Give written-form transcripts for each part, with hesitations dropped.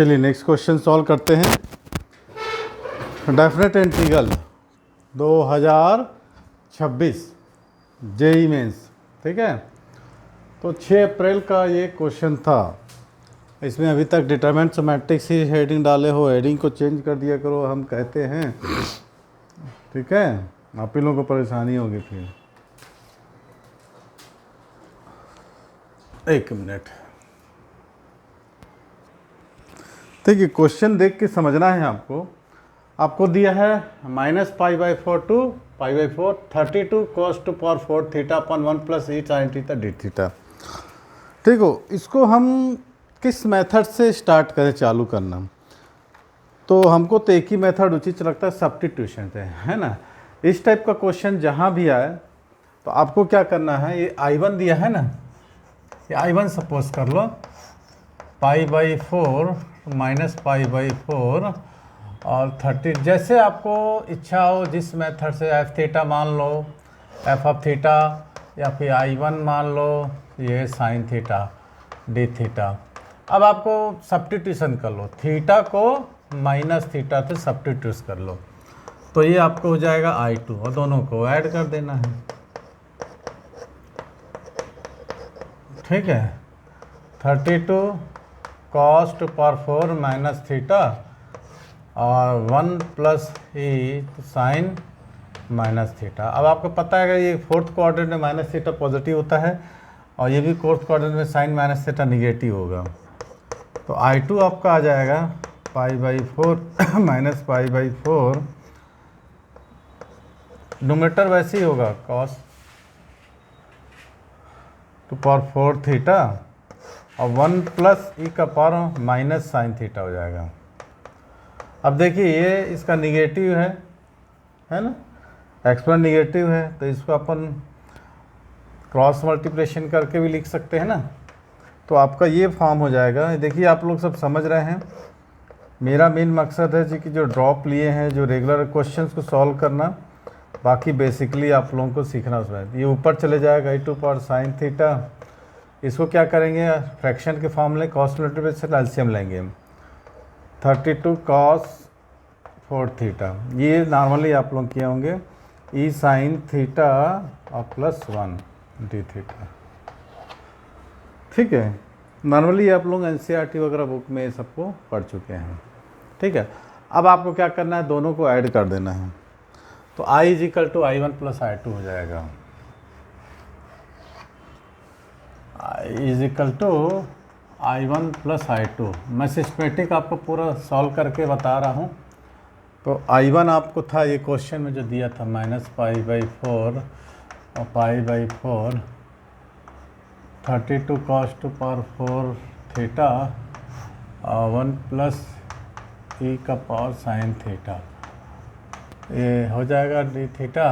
चलिए next question solve करते हैं। डेफिनेट इंटीग्रल 2026 जेई मेंस, ठीक है। तो 6 अप्रैल का ये क्वेश्चन था। इसमें अभी तक डिटरमिनेंट मैट्रिक्स ही हेडिंग डाले हो, हेडिंग को चेंज कर दिया करो, हम कहते हैं, ठीक है। आप ही लोगों को परेशानी होगी फिर। एक मिनट, ठीक है। क्वेश्चन देख के समझना है आपको। आपको दिया है -π/4 to π/4 32 cos to power 4 theta अपन 1 प्लस ई साइन थीटा डी थीटा, ठीक हो। इसको हम किस मेथड से स्टार्ट करें चालू करना? तो हमको तो एक ही मेथड उचित लगता है, सब्स्टिट्यूशन से, है ना। इस टाइप का क्वेश्चन जहाँ भी आए तो आपको क्या करना है, ये I1 दिया है ना, ये I1 सपोज कर लो π/4 -π/4 और 30, जैसे आपको इच्छा हो जिस मेथड से, एफ थीटा मान लो, एफ ऑफ थीटा, या फिर I1 मान लो, ये साइन थीटा डी थीटा। अब आपको सब्स्टिट्यूशन कर लो, थीटा को माइनस थीटा से सब्स्टिट्यूट कर लो, तो ये आपको हो जाएगा I2 और दोनों को ऐड कर देना है, ठीक है। 32 cos to power 4 minus theta और 1 प्लस ई साइन माइनस थीटा। अब आपको पता है कि ये फोर्थ क्वाड्रेंट में माइनस थीटा पॉजिटिव होता है और ये भी फोर्थ क्वाड्रेंट में साइन माइनस थीटा निगेटिव होगा। तो I2 आपका आ जाएगा π/4 -π/4, न्यूमरेटर वैसे ही होगा cos टू पावर 4 थीटा और 1 प्लस ई का पावर माइनस साइन थीटा हो जाएगा। अब देखिए ये इसका निगेटिव है ना, एक्सपोनेंट निगेटिव है, तो इसको अपन क्रॉस मल्टीप्लिकेशन करके भी लिख सकते हैं ना। तो आपका ये फॉर्म हो जाएगा। देखिए आप लोग सब समझ रहे हैं, मेरा मेन मकसद है जी कि जो ड्रॉप लिए हैं, जो रेगुलर क्वेश्चंस को सॉल्व करना, बाकी बेसिकली आप लोगों को सीखना उसमें। ये ऊपर चले जाएगा I2 पावर साइन थीटा, इसको क्या करेंगे, फ्रैक्शन के फॉर्म लें, कॉस मल्टीप्लिकेशन एलसीएम लेंगे, 32 cos 4 थीटा, ये नॉर्मली आप लोग किए होंगे, ई साइन थीटा और +1 डी थीटा, ठीक है। नॉर्मली आप लोग NCERT वगैरह बुक में सबको पढ़ चुके हैं, ठीक है। अब आपको क्या करना है, दोनों को ऐड कर देना है, तो I = I1 + I2 हो जाएगा। I = I1 + I2। मैं सिस्टमेटिक आपको पूरा सॉल्व करके बता रहा हूँ। तो I1 आपको था ये क्वेश्चन में जो दिया था -π/4 और π/4 32 cos टू पावर 4 थीटा और 1 प्लस ई का पावर साइन थीटा, ये हो जाएगा डी थीटा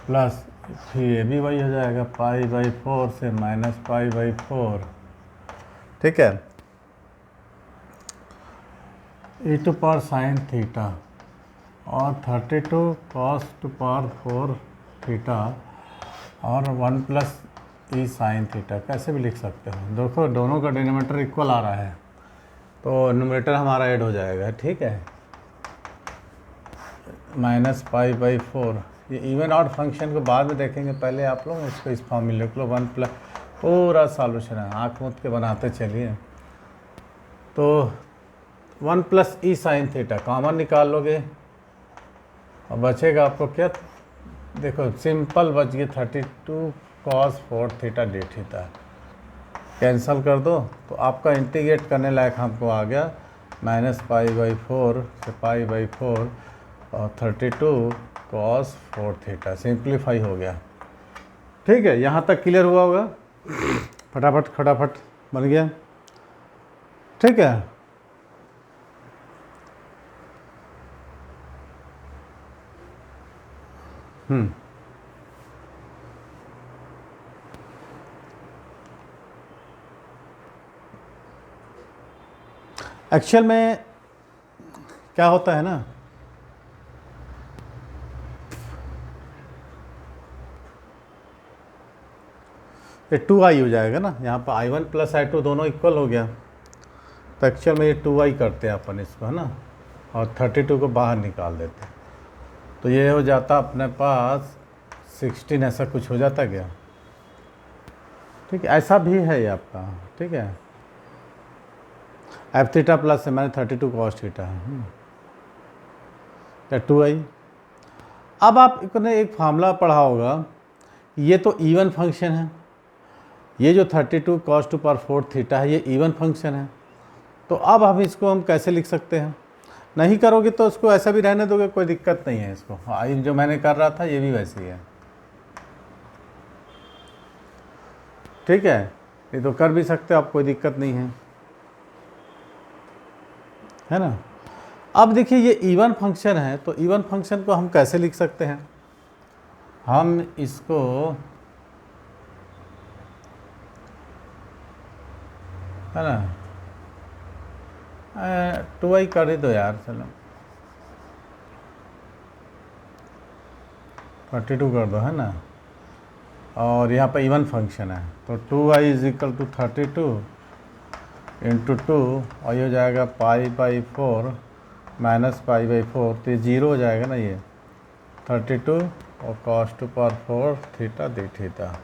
प्लस, फिर ये भी वही हो जाएगा π/4 से -π/4, ठीक है, e to power sine theta और 32 cos टू पावर 4 थीटा और 1 प्लस ई साइन थीटा, कैसे भी लिख सकते हो। देखो दोनों का डिनोमिनेटर इक्वल आ रहा है, तो न्यूमरेटर हमारा ऐड हो जाएगा, ठीक है। -π/4, ये इवन ऑड फंक्शन को बाद में देखेंगे, पहले आप लोग इसको इस फॉर्म में लिख लो। 1 प्लस, पूरा सॉल्यूशन है, आँख मूँद के बनाते चलिए। तो 1 प्लस ई साइन थीटा कॉमन निकाल लोगे और बचेगा आपको क्या, देखो सिंपल बच गया 32 cos 4 theta D theta, cancel कर दो तो आपका इंटीग्रेट करने लायक हमको आ गया -π/4 से π/4 और 32 cos 4 थीटा, सिंप्लीफाई हो गया, ठीक है। यहाँ तक क्लियर हुआ होगा, फटाफट बन गया, ठीक है। एक्चुअल में क्या होता है ना, ये 2i हो जाएगा ना, यहाँ पर I1 + I2 दोनों इक्वल हो गया, तो एक्चुअल में ये 2y करते हैं अपन इसको, है ना, और 32 को बाहर निकाल देते हैं, तो ये हो जाता अपने पास 16, ऐसा कुछ हो जाता क्या? ठीक है, ऐसा भी है ये आपका, ठीक है। एफ थीटा प्लस है, मैंने 32 कॉस थीटा है, या 2i। अब आपने एक फार्मूला पढ़ा होगा, ये तो इवन फंक्शन है, ये जो 32 cos 2 पावर 4 थीटा है ये इवन फंक्शन है, तो अब हम कैसे लिख सकते हैं? नहीं करोगे तो उसको ऐसा भी रहने दोगे, कोई दिक्कत नहीं है इसको। हाँ, जो मैंने कर रहा था ये भी वैसे ही है, ठीक है, ये तो कर भी सकते हो आप, कोई दिक्कत नहीं है ना। अब देखिए ये इवन फंक्शन है, तो इवन फंक्शन को हम कैसे लिख सकते हैं? हम इसको है ना 2i कर ही दो यार, चलो 32 कर दो, है ना, और यहाँ पर इवन फंक्शन है, तो 2i is equal to 32 into 2, और ये हो जाएगा π/4 माइनस π/4, तो ये 0 हो जाएगा ना, ये 32 और cos 2 पावर 4 थीटा दी थीटा,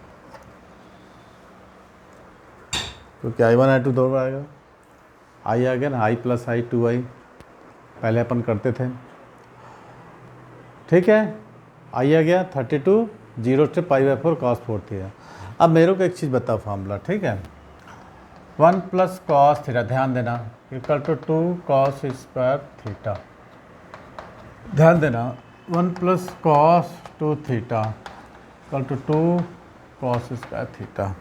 तो क्या i1 i2 दो आएगा, आई आ गया ना, i प्लस i 2i पहले अपन करते थे, ठीक है, आई आ गया 32, 0 से π/4 cos 4 थीटा। अब मेरे को एक चीज़ बताओ फार्मूला, ठीक है, 1 प्लस कॉस थीटा, ध्यान देना, equal to 2 cos square theta, ध्यान देना 1 plus cos 2 theta equal to 2 cos square theta.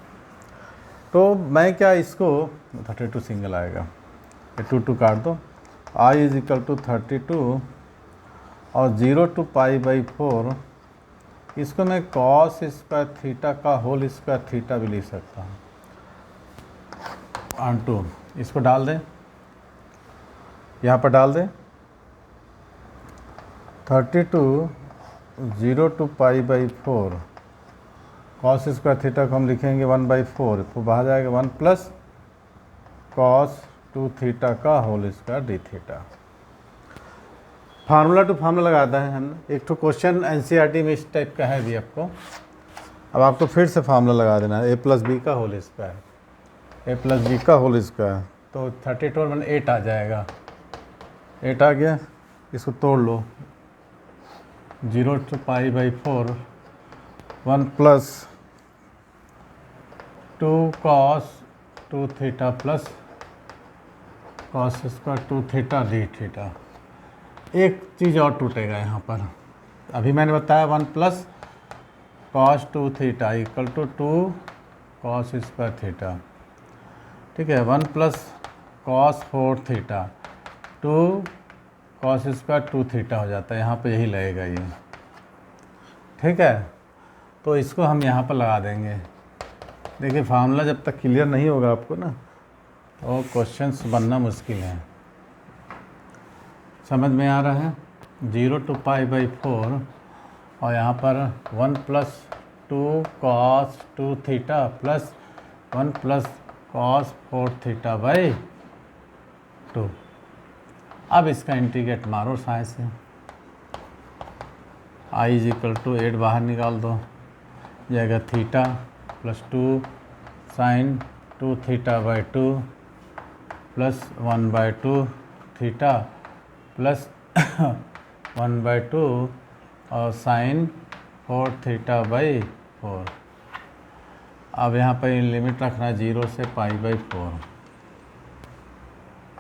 तो मैं क्या इसको 32 सिंगल आएगा, ये 2 काट दो, i इज इक्वल टू 32 और 0 टू π/4, इसको मैं cos स्क्वायर थीटा का होल स्क्वायर थीटा भी लिख सकता हूँ, ऑन 2, इसको डाल दें, यहाँ पर डाल दें 32 0 टू π/4 cos स्क्वायर थीटा को हम लिखेंगे 1/4, तो बाहर जाएगा 1 प्लस cos 2 थीटा का whole square d theta. Formula to formula लगाता है हम, एक तो क्वेश्चन एनसीईआरटी में इस टाइप का है भी आपको, अब आपको फिर से फार्मूला लगा देना है, a प्लस बी का whole square, a plus b का होल स्क्वायर, तो 32 में 8 आ जाएगा, 8 आ गया, इसको तोड़ लो, 0 to π/4 1 plus 2 cos 2 theta plus cos square 2 theta D theta. एक चीज़ और टूटेगा यहाँ पर, अभी मैंने बताया 1 plus cos 2 theta equal to 2 cos square theta, ठीक है, 1 plus cos 4 theta 2 cos square 2 theta हो जाता है, यहाँ पे यही लगेगा ये, ठीक है। तो इसको हम यहाँ पर लगा देंगे। देखिए फार्मूला जब तक क्लियर नहीं होगा आपको ना, तो क्वेश्चंस बनना मुश्किल है, समझ में आ रहा है। 0 टू π/4 और यहाँ पर 1 plus 2 cos 2 theta plus 1 plus cos 4 theta by 2। अब इसका इंटीग्रेट मारो साइंस से, i इज इक्वल टू 8 बाहर निकाल दो, जाएगा theta plus 2 sine 2 theta by 2 plus 1/2 theta plus 1/2 और साइन 4 थीटा बाई 4। अब यहाँ पर लिमिट रखना है 0 से π/4,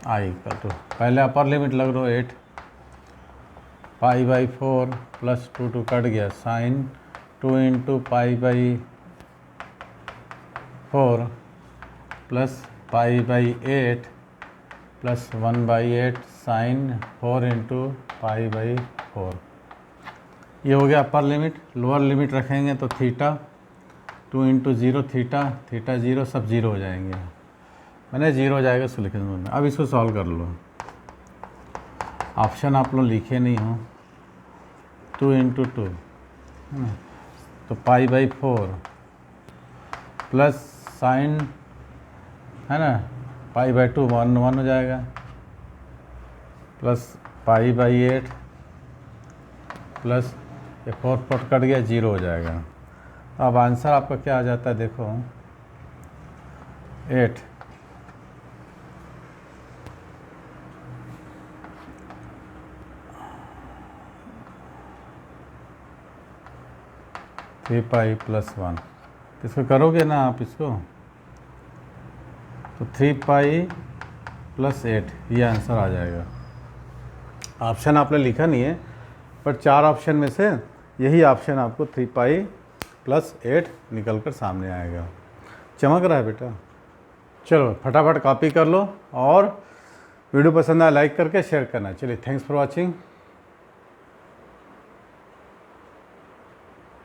i इक्वल टू, पहले अपर लिमिट लग रहा 8, π/4 प्लस 2 कट गया, sine 2 into π/4 plus π/8 plus 1/8 sine 4 into π/4। ये हो गया अपर लिमिट। लोअर लिमिट रखेंगे तो थीटा 2 इंटू 0 थीटा, थीटा 0, सब 0 हो जाएंगे, मैंने 0 हो जाएगा इसको लिख दूँगा। अब इसको सॉल्व कर लो, ऑप्शन आप लोग लिखे नहीं हो, 2 इंटू 2 तो π/4 प्लस साइन है ना पाई बाई 2 1 1 हो जाएगा, प्लस पाई बाई 8 प्लस ये 4 4 कट गया 0 हो जाएगा। अब आंसर आपका क्या आ जाता है देखो 8 3 पाई प्लस 1। इसको करोगे ना आप इसको तो 3 पाई प्लस 8 ये आंसर आ जाएगा। ऑप्शन आपने लिखा नहीं है पर 4 ऑप्शन में से यही ऑप्शन आपको 3 पाई प्लस 8 निकल कर सामने आएगा। चमक रहा है बेटा। चलो फटाफट कॉपी कर लो और वीडियो पसंद आया लाइक करके शेयर करना। चलिए थैंक्स फॉर वॉचिंग।